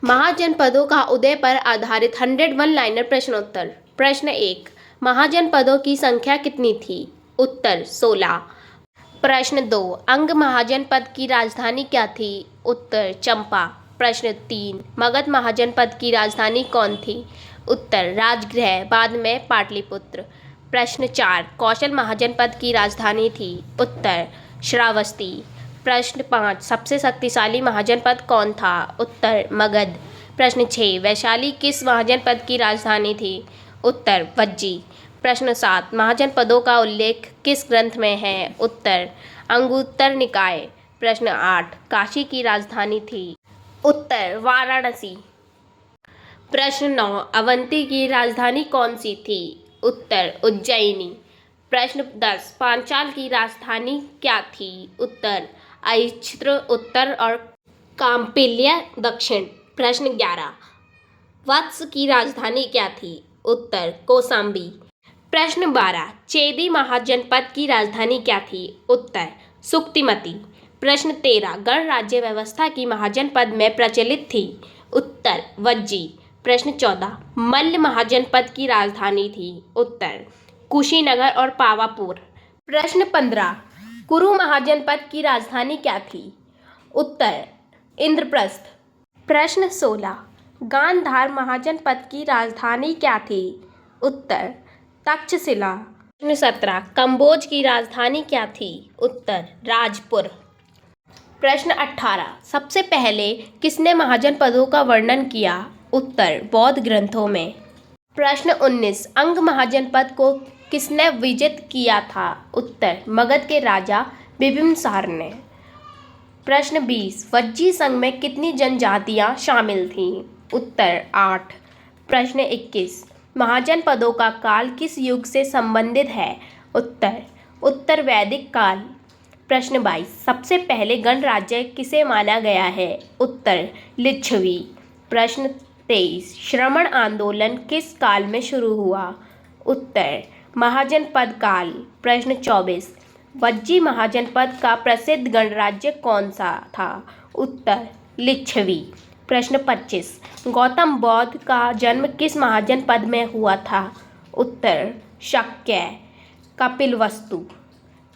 महाजनपदों का उदय पर आधारित 101 लाइनर प्रश्नोत्तर। प्रश्न 1। महाजनपदों की संख्या कितनी थी? उत्तर 16। प्रश्न 2। अंग महाजनपद की राजधानी क्या थी? उत्तर चंपा। प्रश्न 3। मगध महाजनपद की राजधानी कौन थी? उत्तर राजगृह, बाद में पाटलिपुत्र। प्रश्न 4। कौशल महाजनपद की राजधानी थी? उत्तर श्रावस्ती। प्रश्न 5। सबसे शक्तिशाली महाजनपद कौन था? उत्तर मगध। प्रश्न 6। वैशाली किस महाजनपद की राजधानी थी? उत्तर वज्जी। प्रश्न 7। महाजनपदों का उल्लेख किस ग्रंथ में है? उत्तर अंगुत्तर निकाय। प्रश्न 8। काशी की राजधानी थी? उत्तर वाराणसी। प्रश्न 9। अवंती की राजधानी कौन सी थी? उत्तर उज्जैनी। प्रश्न 10। पांचाल की राजधानी क्या थी? उत्तर अहिच्छत्र उत्तर और काम्पिल्य दक्षिण। प्रश्न 11। वत्स की राजधानी क्या थी? उत्तर कौशाम्बी। प्रश्न 12। चेदी महाजनपद की राजधानी क्या थी? उत्तर सुक्तिमती। प्रश्न 13। गणराज्य व्यवस्था की महाजनपद में प्रचलित थी? उत्तर वज्जी। प्रश्न 14। मल्ल महाजनपद की राजधानी थी? उत्तर कुशीनगर और पावापुर। प्रश्न 15। कुरु महाजनपद की राजधानी क्या थी? उत्तर इंद्रप्रस्थ। प्रश्न 16। गांधार महाजनपद की राजधानी क्या थी? उत्तर तक्षशिला। प्रश्न 17। कंबोज की राजधानी क्या थी? उत्तर राजपुर। प्रश्न 18। सबसे पहले किसने महाजनपदों का वर्णन किया? उत्तर बौद्ध ग्रंथों में। प्रश्न 19। अंग महाजनपद को किसने विजित किया था? उत्तर मगध के राजा बिंबिसार ने। प्रश्न 20। वज्जी संघ में कितनी जनजातियां शामिल थीं? उत्तर 8। प्रश्न 21। महाजनपदों का काल किस युग से संबंधित है? उत्तर उत्तर वैदिक काल। प्रश्न 22। सबसे पहले गणराज्य किसे माना गया है? उत्तर लिच्छवी। प्रश्न 23। श्रमण आंदोलन किस काल में शुरू हुआ? उत्तर महाजनपद काल। प्रश्न 24। वज्जी महाजनपद का प्रसिद्ध गणराज्य कौन सा था? उत्तर लिच्छवी। प्रश्न 25। गौतम बुद्ध का जन्म किस महाजनपद में हुआ था? उत्तर शाक्य कपिलवस्तु।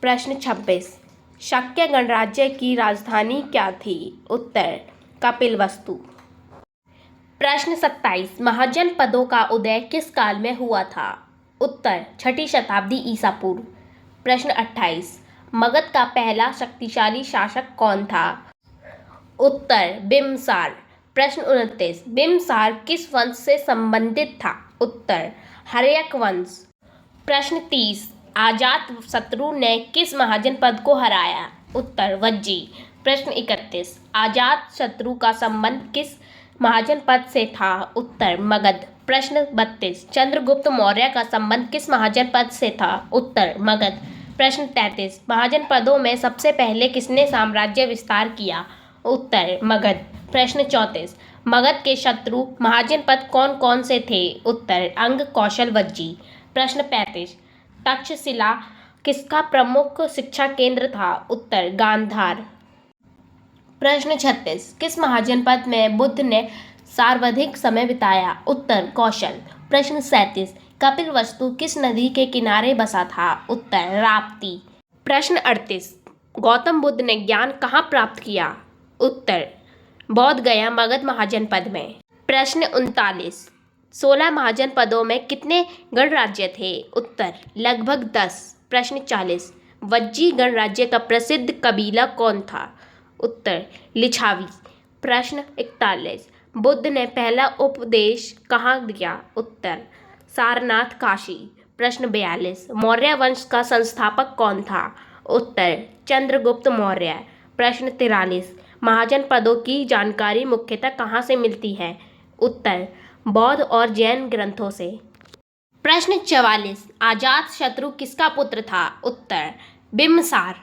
प्रश्न 26। शाक्य गणराज्य की राजधानी क्या थी? उत्तर कपिलवस्तु। प्रश्न 27। महाजनपदों का उदय किस काल में हुआ था? उत्तर 6ठी शताब्दी ईसा पूर्व। प्रश्न 28। मगध का पहला शक्तिशाली शासक कौन था? उत्तर बिंबिसार। प्रश्न 29। बिंबिसार किस वंश से संबंधित था? उत्तर हर्यक वंश। प्रश्न 30। अजातशत्रु ने किस महाजनपद को हराया? उत्तर वज्जी। प्रश्न 31। अजातशत्रु का संबंध किस महाजनपद से था? उत्तर मगध। प्रश्न 32। चंद्रगुप्त मौर्य का संबंध किस महाजनपद से था? उत्तर मगध। प्रश्न 33। महाजनपदों में सबसे पहले किसने साम्राज्य विस्तार किया? उत्तर मगध। प्रश्न 34। मगध के शत्रु महाजनपद कौन कौन से थे? उत्तर अंग कौशल वज्जी। प्रश्न 35। तक्षशिला किसका प्रमुख शिक्षा केंद्र था? उत्तर गांधार। प्रश्न 36। किस महाजनपद में बुद्ध ने सर्वाधिक समय बिताया? उत्तर कौशल। प्रश्न 37। कपिलवस्तु किस नदी के किनारे बसा था? उत्तर राप्ती। प्रश्न 38। गौतम बुद्ध ने ज्ञान कहाँ प्राप्त किया? उत्तर बोध गया मगध महाजनपद में। प्रश्न 39। 16 महाजनपदों में कितने गणराज्य थे? उत्तर लगभग 10। प्रश्न 40। वज्जी गणराज्य का प्रसिद्ध कबीला कौन था? उत्तर लिच्छवी। प्रश्न 41। बुद्ध ने पहला उपदेश कहाँ दिया? उत्तर सारनाथ काशी। प्रश्न 42। मौर्य वंश का संस्थापक कौन था? उत्तर चंद्रगुप्त मौर्य। प्रश्न 43। महाजनपदों की जानकारी मुख्यतः कहाँ से मिलती है? उत्तर बौद्ध और जैन ग्रंथों से। प्रश्न 44। अजातशत्रु किसका पुत्र था? उत्तर बिंबिसार।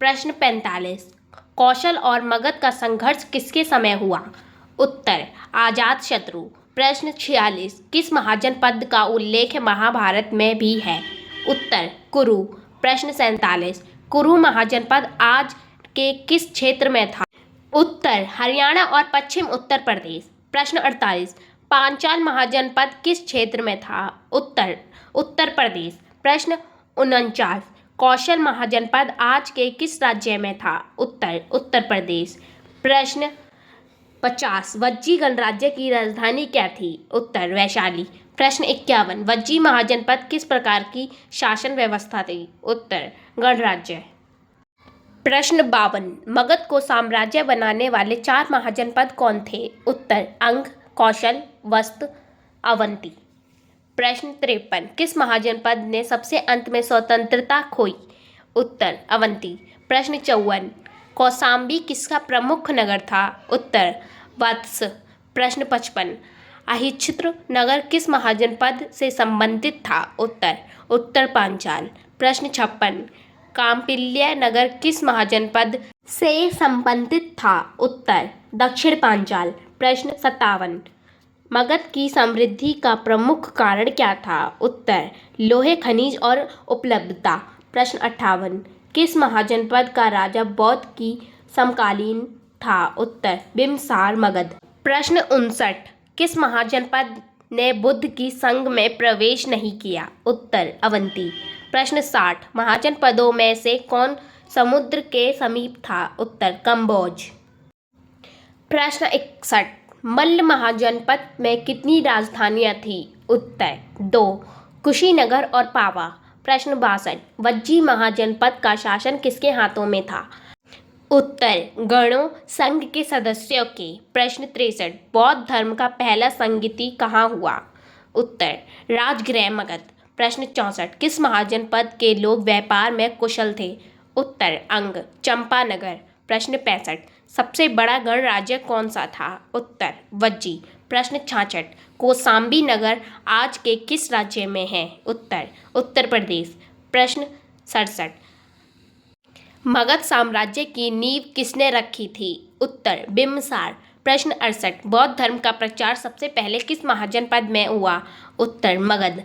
प्रश्न 45। कौशल और मगध का संघर्ष किसके समय हुआ? उत्तर अजातशत्रु। प्रश्न 46। किस महाजनपद का उल्लेख महाभारत में भी है? उत्तर कुरु। प्रश्न 47। कुरु महाजनपद आज के किस क्षेत्र में था? उत्तर हरियाणा और पश्चिम उत्तर प्रदेश। प्रश्न 48, पांचाल महाजनपद किस क्षेत्र में था? उत्तर उत्तर प्रदेश। प्रश्न 49, कौशल महाजनपद आज के किस राज्य में था? उत्तर उत्तर प्रदेश। प्रश्न 50, वज्जी गणराज्य की राजधानी क्या थी? उत्तर वैशाली। प्रश्न 51, वज्जी महाजनपद किस प्रकार की शासन व्यवस्था थी? उत्तर गणराज्य। प्रश्न 52, मगध को साम्राज्य बनाने वाले 4 महाजनपद कौन थे? उत्तर अंग, कौशल, वस्त, अवंती। प्रश्न 53, किस महाजनपद ने सबसे अंत में स्वतंत्रता खोई? उत्तर अवंती। प्रश्न 54, कौशाम्बी किसका प्रमुख नगर था? उत्तर वत्स। प्रश्न 55, अहिच्छत्र नगर किस महाजनपद से संबंधित था? उत्तर उत्तर पांचाल। प्रश्न 56, काम्पिल्य नगर किस महाजनपद से संबंधित था? उत्तर दक्षिण पांचाल। प्रश्न 57, मगध की समृद्धि का प्रमुख कारण क्या था? उत्तर लोहे खनिज और उपलब्धता। प्रश्न 58, किस महाजनपद का राजा बौद्ध की समकालीन था? उत्तर बिम्बसार मगध। प्रश्न 59, किस महाजनपद ने बुद्ध की संघ में प्रवेश नहीं किया? उत्तर अवंती। प्रश्न 60, महाजनपदों में से कौन समुद्र के समीप था? उत्तर कंबोज। प्रश्न 61, मल्ल महाजनपद में कितनी राजधानियां थी? उत्तर 2, कुशीनगर और पावा। प्रश्न 62, वज्जी महाजनपद का शासन किसके हाथों में था? उत्तर गणों संघ के सदस्यों के। प्रश्न 63, बौद्ध धर्म का पहला संगीति कहाँ हुआ? उत्तर राजगृह मगध। प्रश्न 64, किस महाजनपद के लोग व्यापार में कुशल थे? उत्तर अंग, चंपानगर। प्रश्न 65, सबसे बड़ा गणराज्य कौन सा था? उत्तर वज्जी। प्रश्न 66, कौशाम्बी नगर आज के किस राज्य में है? उत्तर उत्तर प्रदेश। प्रश्न 67, मगध साम्राज्य की नींव किसने रखी थी? उत्तर बिम्बसार। प्रश्न 68, बौद्ध धर्म का प्रचार सबसे पहले किस महाजनपद में हुआ? उत्तर मगध।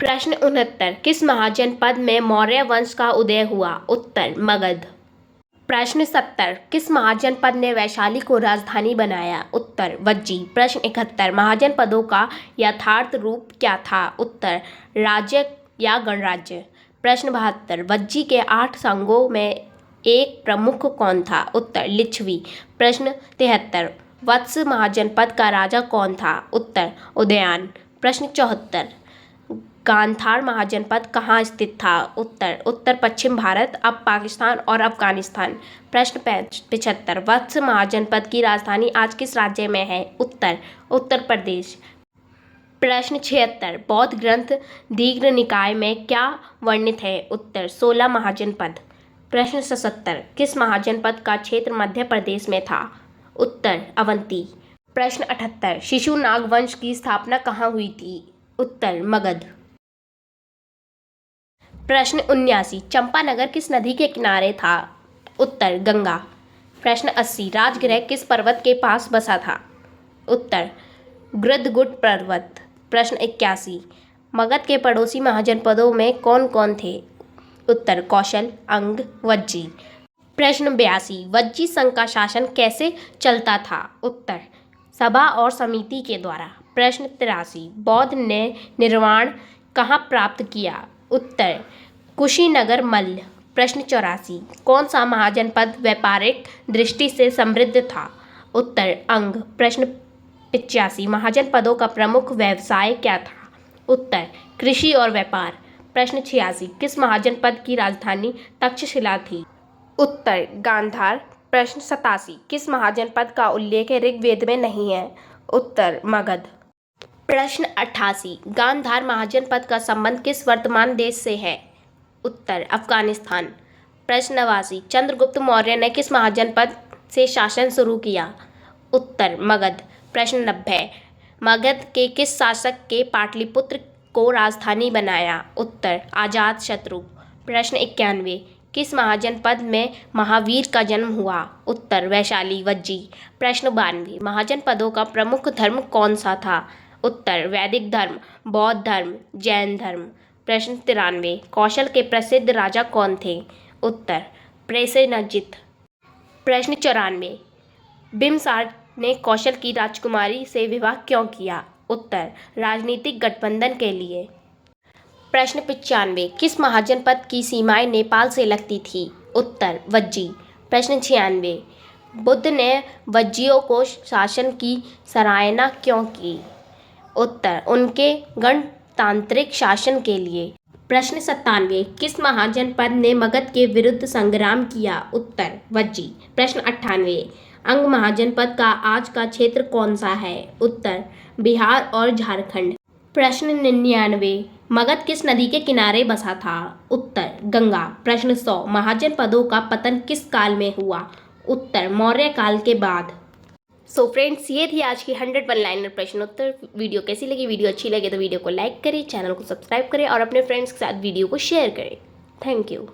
प्रश्न 69, किस महाजनपद में मौर्य वंश का उदय हुआ? उत्तर मगध। प्रश्न 70, किस महाजनपद ने वैशाली को राजधानी बनाया? उत्तर वज्जी। प्रश्न 71, महाजनपदों का यथार्थ रूप क्या था? उत्तर राज्य या गणराज्य। प्रश्न 72, वज्जी के 8 संघों में एक प्रमुख कौन था? उत्तर लिच्छवी। प्रश्न 73, वत्स महाजनपद का राजा कौन था? उत्तर उदयन। प्रश्न 74, गांधार महाजनपद कहाँ स्थित था? उत्तर उत्तर पश्चिम भारत, अब पाकिस्तान और अफगानिस्तान। प्रश्न 75, वत्स महाजनपद की राजधानी आज किस राज्य में है? उत्तर उत्तर प्रदेश। प्रश्न 76, बौद्ध ग्रंथ दीघ्र निकाय में क्या वर्णित है? उत्तर 16 महाजनपद। प्रश्न 77, किस महाजनपद का क्षेत्र मध्य प्रदेश में था? उत्तर अवंती। प्रश्न 78, शिशुनाग वंश की स्थापना कहाँ हुई थी? उत्तर मगध। प्रश्न 79, चंपानगर किस नदी के किनारे था? उत्तर गंगा। प्रश्न 80, राजगृह किस पर्वत के पास बसा था? उत्तर गृद्धगुट पर्वत। प्रश्न 81, मगध के पड़ोसी महाजनपदों में कौन कौन थे? उत्तर कौशल, अंग, वज्जी। प्रश्न 82, वज्जी संघ का शासन कैसे चलता था? उत्तर सभा और समिति के द्वारा। प्रश्न 83, बौद्ध ने निर्वाण कहाँ प्राप्त किया? उत्तर कुशीनगर मल्ल। प्रश्न 84, कौन सा महाजनपद व्यापारिक दृष्टि से समृद्ध था? उत्तर अंग। प्रश्न 85, महाजनपदों का प्रमुख व्यवसाय क्या था? उत्तर कृषि और व्यापार। प्रश्न 86, किस महाजनपद की राजधानी तक्षशिला थी? उत्तर गांधार। प्रश्न 87, किस महाजनपद का उल्लेख ऋग्वेद में नहीं है? उत्तर मगध। प्रश्न 88, गांधार महाजनपद का संबंध किस वर्तमान देश से है? उत्तर अफगानिस्तान। प्रश्न 89, चंद्रगुप्त मौर्य ने किस महाजनपद से शासन शुरू किया? उत्तर मगध। प्रश्न 90, मगध के किस शासक के पाटलिपुत्र को राजधानी बनाया? उत्तर अजातशत्रु। प्रश्न 91, किस महाजनपद में महावीर का जन्म हुआ? उत्तर वैशाली वज्जी। प्रश्न 92, महाजनपदों का प्रमुख धर्म कौन सा था? उत्तर वैदिक धर्म, बौद्ध धर्म, जैन धर्म। प्रश्न 93, कौशल के प्रसिद्ध राजा कौन थे? उत्तर प्रेसेनजित। प्रश्न 94, बिम्बसार ने कौशल की राजकुमारी से विवाह क्यों किया? उत्तर, राजनीतिक गठबंधन के लिए। प्रश्न 95, किस महाजनपद की सीमाएं नेपाल से लगती थी? उत्तर, वज्जी। प्रश्न 96, बुद्ध ने वज्जियों को शासन की सराहना क्यों की? उत्तर, उनके गणतांत्रिक शासन के लिए। प्रश्न 97, किस महाजनपद ने मगध के विरुद्ध संग्राम किया? उत्तर, वज्जी। प्रश्न 98, अंग महाजनपद का आज का क्षेत्र कौन सा है? उत्तर, बिहार और झारखंड। प्रश्न 99, मगध किस नदी के किनारे बसा था? उत्तर, गंगा। प्रश्न 100, महाजनपदों का पतन किस काल में हुआ? उत्तर, मौर्य काल के बाद। सो फ्रेंड्स, ये थी आज की 100 वन लाइनर प्रश्नोत्तर। वीडियो कैसी लगी? वीडियो अच्छी लगे तो वीडियो को लाइक करें, चैनल को सब्सक्राइब करें और अपने फ्रेंड्स के साथ वीडियो को शेयर करें। Thank you.